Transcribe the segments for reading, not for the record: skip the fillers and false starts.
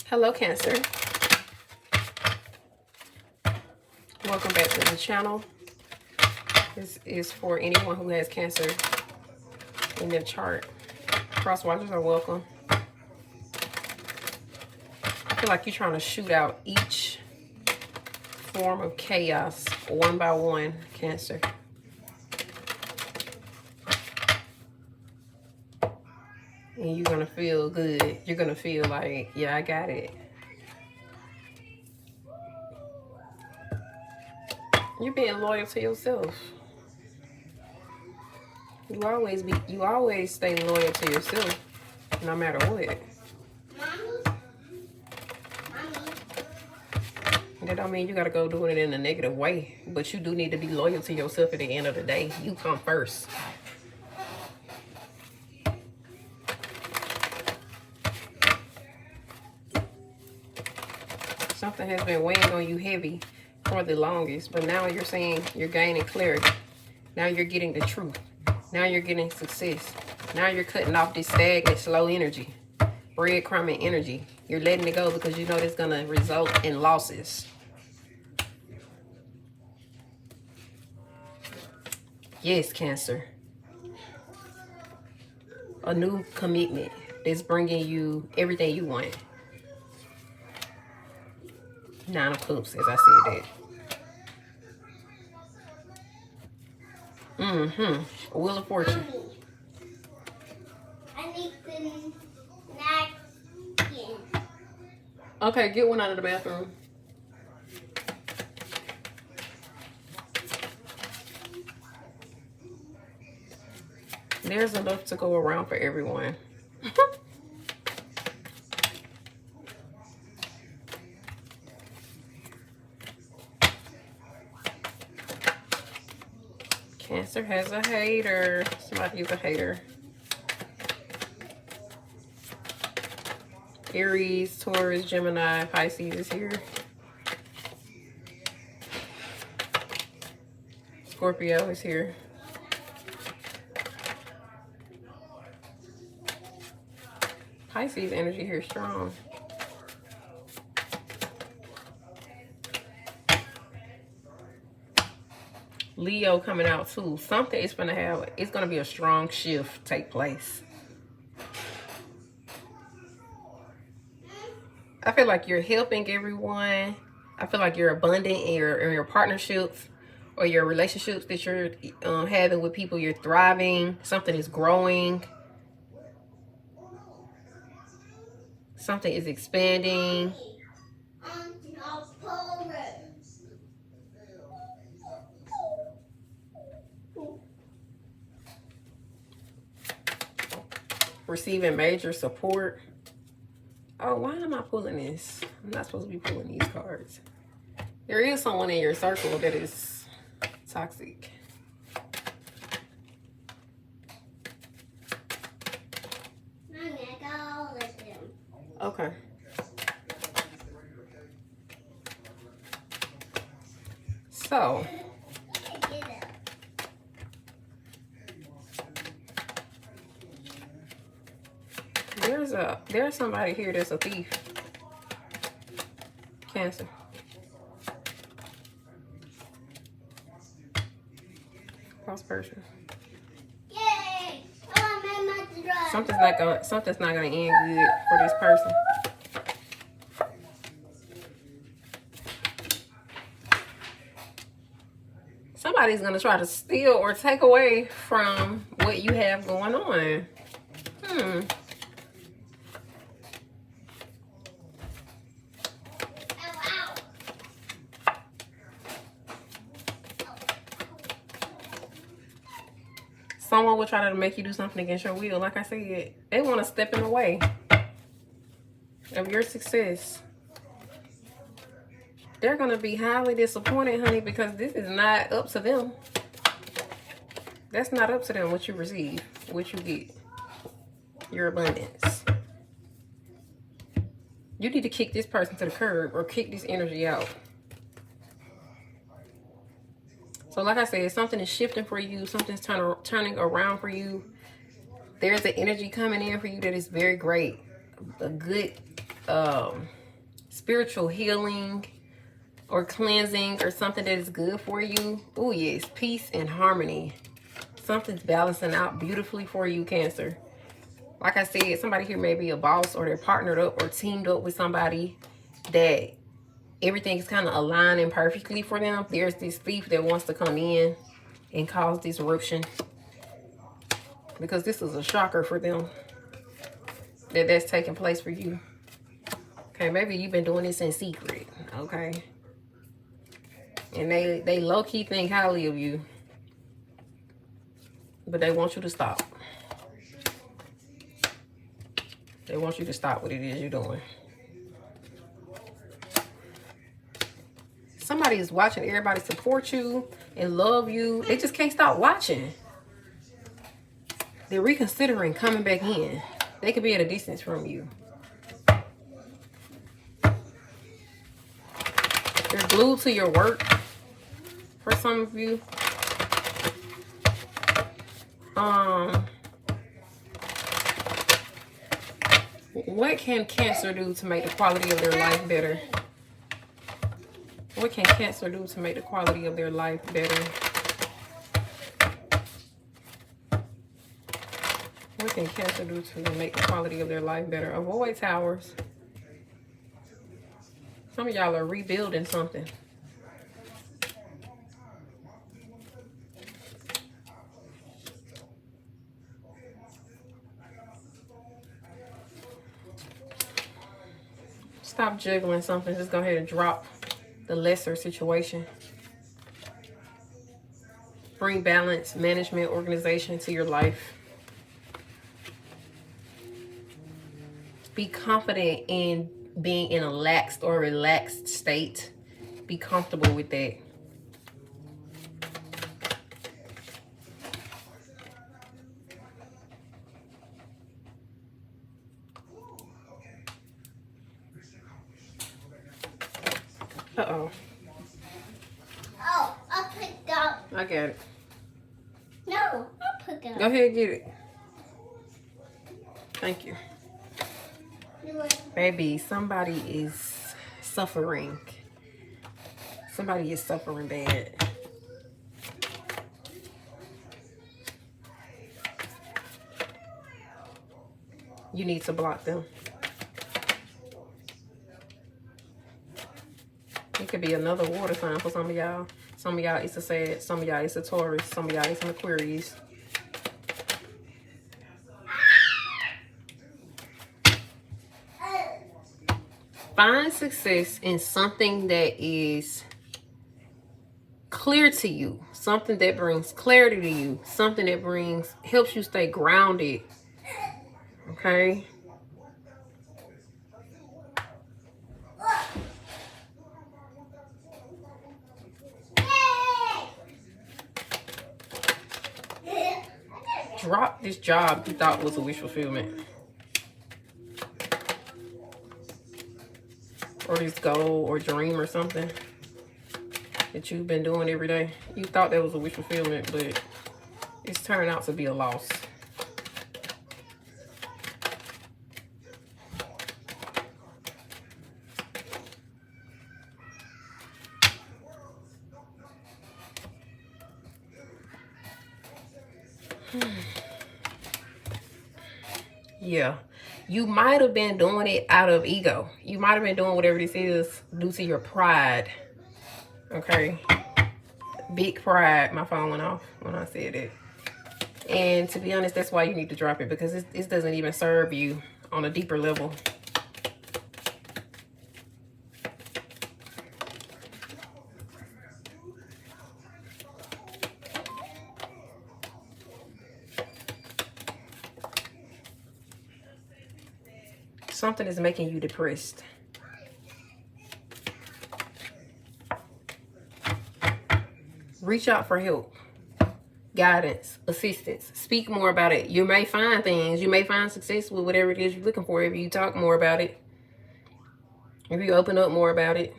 Hello, Cancer. Welcome back to the channel. This is for anyone who has Cancer in their chart. Cross watchers are welcome. I feel like you're trying to shoot out each form of chaos one by one, Cancer. And you're going to feel good. You're going to feel like, yeah, I got it. You're being loyal to yourself. You always stay loyal to yourself, no matter what. That don't mean you gotta go do it in a negative way, but you do need to be loyal to yourself at the end of the day. You come first. Something has been weighing on you heavy for the longest, but now you're saying you're gaining clarity. Now you're getting the truth. Now you're getting success. Now you're cutting off this stagnant, slow energy, breadcrumbing energy. You're letting it go because you know it's going to result in losses. Yes, Cancer. A new commitment that's bringing you everything you want. Nine of Cups, as I said that. Wheel of Fortune. I need the napkin. Okay, get one out of the bathroom. There's enough to go around for everyone. Cancer has a hater. Somebody's a hater. Aries, Taurus, Gemini, Pisces is here. Scorpio is here. Pisces energy here strong. Leo coming out too. Something is going to have, it's going to be a strong shift take place. I feel like you're helping everyone. I feel like you're abundant in your partnerships or your relationships that you're having with people. You're thriving. Something is growing. Something is expanding. Receiving major support. Oh, why am I pulling this? I'm not supposed to be pulling these cards. There is someone in your circle that is toxic. Okay. So, there's somebody here that's a thief. Cancer. Cross person. Yay! Something's not gonna end good for this person. Somebody's gonna try to steal or take away from what you have going on. Someone will try to make you do something against your will. Like I said, they want to step in the way of your success. They're going to be highly disappointed, honey, because this is not up to them. That's not up to them what you receive, what you get, your abundance. You need to kick this person to the curb or kick this energy out. So like I said, something is shifting for you. Something's turning around for you. There's an energy coming in for you that is very great. A good spiritual healing or cleansing or something that is good for you. Oh yes, peace and harmony. Something's balancing out beautifully for you, Cancer. Like I said, somebody here may be a boss, or they're partnered up or teamed up with somebody that everything's kind of aligning perfectly for them. There's this thief that wants to come in and cause disruption, because this is a shocker for them that's taking place for you. Okay, maybe you've been doing this in secret, okay? And they low-key think highly of you, but they want you to stop. They want you to stop what it is you're doing. Somebody is watching everybody support you and love you. They just can't stop watching. They're reconsidering coming back in. They could be at a distance from you. They're glued to your work for some of you. What can Cancer do to make the quality of their life better? What can Cancer do to make the quality of their life better? What can Cancer do to make the quality of their life better? Avoid towers. Some of y'all are rebuilding something. Stop juggling something. Just go ahead and drop the lesser situation. Bring balance, management, organization to your life. Be confident in being in a laxed or relaxed state. Be comfortable with that. Uh-oh. Oh, I'll pick up. I got it. No, I'll pick up. Go ahead and get it. Thank you. Baby, somebody is suffering. Somebody is suffering bad. You need to block them. It could be another water sign for some of y'all. Some of y'all it's a Sag. Some of y'all it's a Taurus. Some of y'all it's an Aquarius. Find success in something that is clear to you. Something that brings clarity to you. Something that helps you stay grounded. Okay? Drop this job you thought was a wish fulfillment. Or this goal or dream or something that you've been doing every day. You thought that was a wish fulfillment, but it's turned out to be a loss. Yeah. You might have been doing it out of ego. You might have been doing whatever this is due to your pride. Okay? Big pride. My phone went off when I said it. And to be honest, that's why you need to drop it, because this doesn't even serve you on a deeper level. Something is making you depressed. Reach out for help, guidance, assistance. Speak more about it. You may find things. You may find success with whatever it is you're looking for if you talk more about it. If you open up more about it.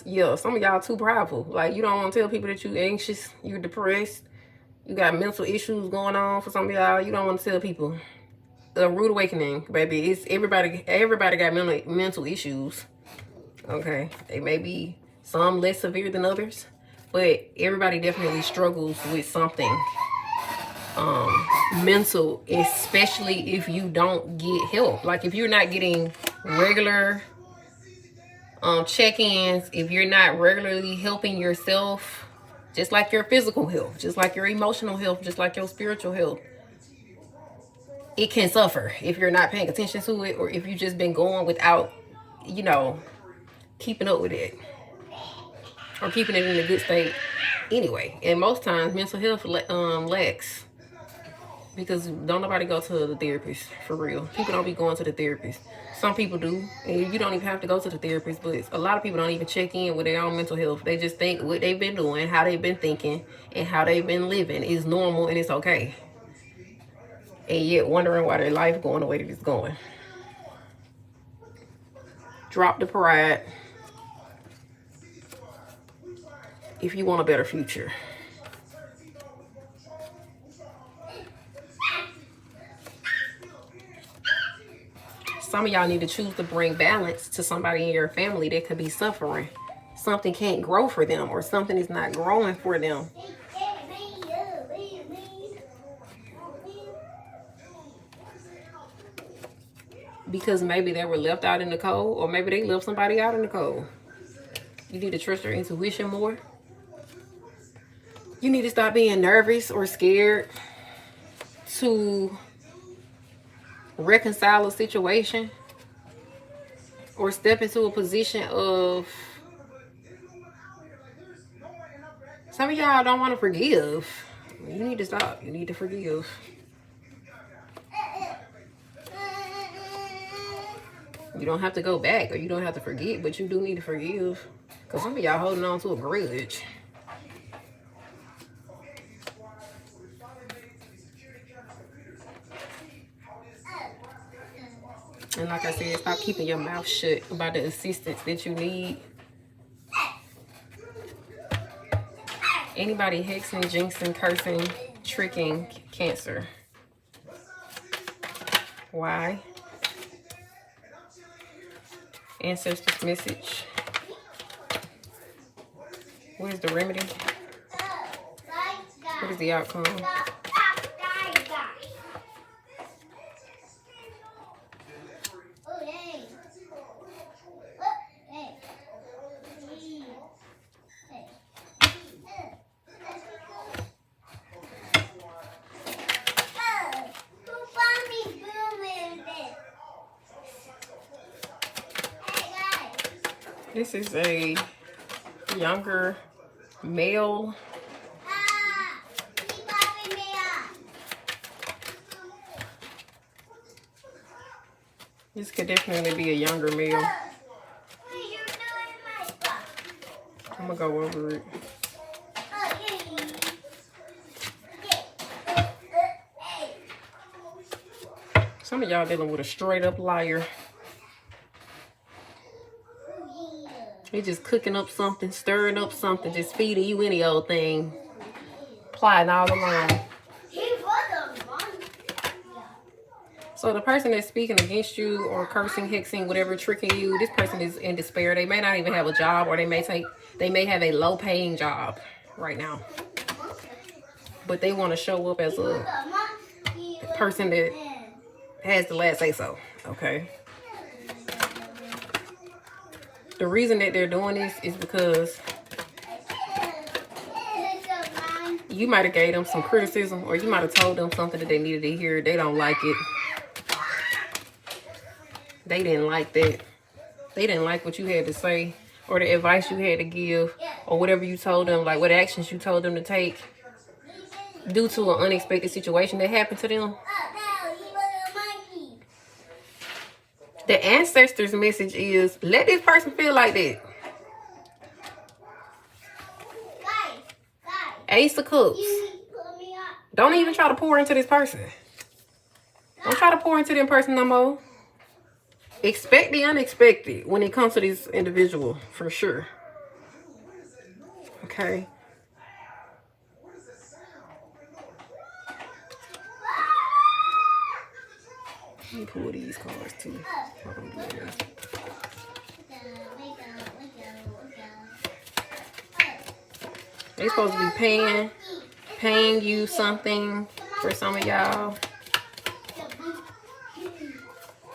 Yeah, some of y'all too prideful. Like, you don't want to tell people that you're anxious, you're depressed. You got mental issues going on for some of y'all. You don't want to tell people. A rude awakening, baby. It's everybody got mental issues. Okay. They may be some less severe than others, but everybody definitely struggles with something mental, especially if you don't get help. Like if you're not getting regular check-ins, if you're not regularly helping yourself, just like your physical health, just like your emotional health, just like your spiritual health, it can suffer if you're not paying attention to it, or if you've just been going without, you know, keeping up with it, or keeping it in a good state anyway. And most times mental health lacks, because don't nobody go to the therapist for real. People don't be going to the therapist. Some people do, and you don't even have to go to the therapist, but a lot of people don't even check in with their own mental health. They just think what they've been doing, how they've been thinking, and how they've been living is normal and it's okay. And yet wondering why their life going the way that it's going. Drop the pride if you want a better future. Some of y'all need to choose to bring balance to somebody in your family that could be suffering. Something can't grow for them, or something is not growing for them. Because maybe they were left out in the cold, or maybe they left somebody out in the cold. You need to trust your intuition more. You need to stop being nervous or scared to reconcile a situation or step into a position of... Some of y'all don't want to forgive. You need to stop. You need to forgive. You don't have to go back, or you don't have to forget, but you do need to forgive. Because some of y'all holding on to a grudge. And like I said, stop keeping your mouth shut about the assistance that you need. Anybody hexing, jinxing, cursing, tricking Cancer. Why? Ancestors message. What is the remedy? What is the outcome? This is a younger male. This could definitely be a younger male. I'm gonna go over it. Some of y'all dealing with a straight up liar. They just cooking up something, stirring up something, just feeding you any old thing, plotting all along. So the person that's speaking against you or cursing, hexing, whatever, tricking you, this person is in despair. They may not even have a job, or they may have a low-paying job right now. But they want to show up as a person that has the last say-so, okay? The reason that they're doing this is because you might have gave them some criticism, or you might have told them something that they needed to hear. They don't like it. They didn't like that. They didn't like what you had to say, or the advice you had to give, or whatever you told them, like what actions you told them to take due to an unexpected situation that happened to them. The ancestors' message is, let this person feel like that. Ace of Cups. Don't even try to pour into this person. Don't try to pour into them person no more. Expect the unexpected when it comes to this individual, for sure. Okay. Let me pull these cards too. Hold on, give me a minute. They supposed to be paying you something for some of y'all.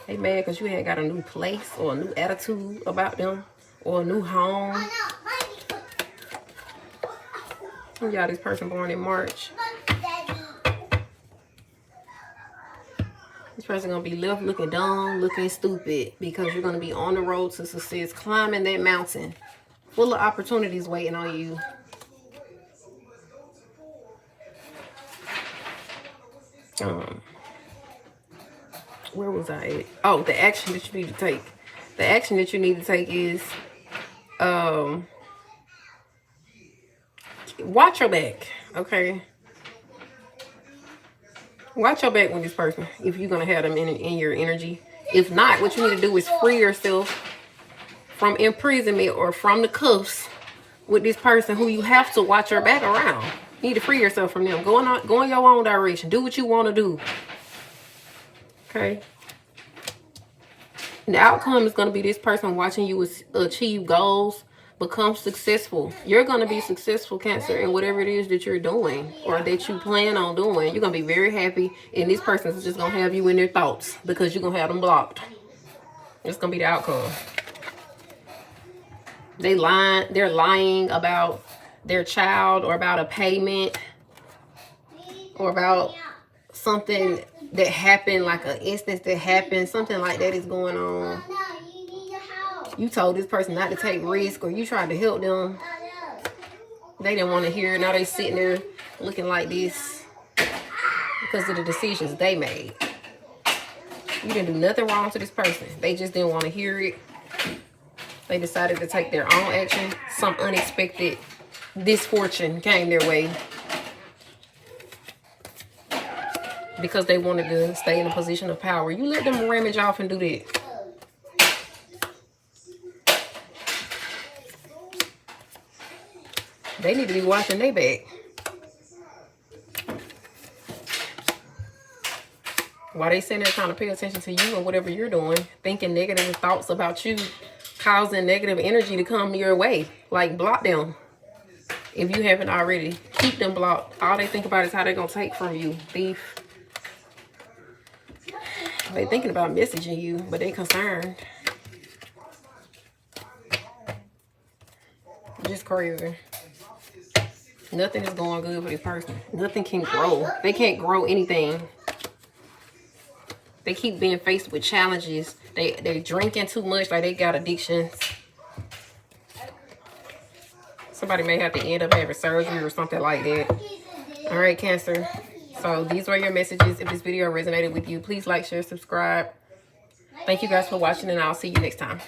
They mad because you ain't got a new place or a new attitude about them or a new home. Some of y'all, this person born in March. This person gonna be left looking dumb, looking stupid, because you're gonna be on the road to success, climbing that mountain, full of opportunities waiting on you. Where was I at? Oh, the action that you need to take. The action that you need to take is watch your back, okay? Watch your back with this person if you're going to have them in your energy. If not, what you need to do is free yourself from imprisonment or from the cuffs with this person who you have to watch your back around. You need to free yourself from them. Go in your own direction. Do what you want to do. Okay? The outcome is going to be this person watching you achieve goals, become successful. You're going to be successful, Cancer, in whatever it is that you're doing or that you plan on doing. You're going to be very happy, and this person is just going to have you in their thoughts because you're going to have them blocked. It's going to be the outcome. They're lying about their child or about a payment or about something that happened, like an instance that happened, something like that is going on. You told this person not to take risk, or you tried to help them. They didn't want to hear it. Now they sitting there looking like this because of the decisions they made. You didn't do nothing wrong to this person. They just didn't want to hear it. They decided to take their own action. Some unexpected misfortune came their way because they wanted to stay in a position of power. You let them ramage off and do that. They need to be watching their back. While they sitting there trying to pay attention to you and whatever you're doing, thinking negative thoughts about you, causing negative energy to come your way. Like, block them. If you haven't already, keep them blocked. All they think about is how they're going to take from you, thief. They thinking about messaging you, but they concerned. Just crazy. Nothing is going good for this person. Nothing can grow. They can't grow anything. They keep being faced with challenges. They drinking too much, like they got addictions. Somebody may have to end up having surgery or something like that. All right, Cancer. So these were your messages. If this video resonated with you, please like, share, subscribe. Thank you guys for watching, and I'll see you next time.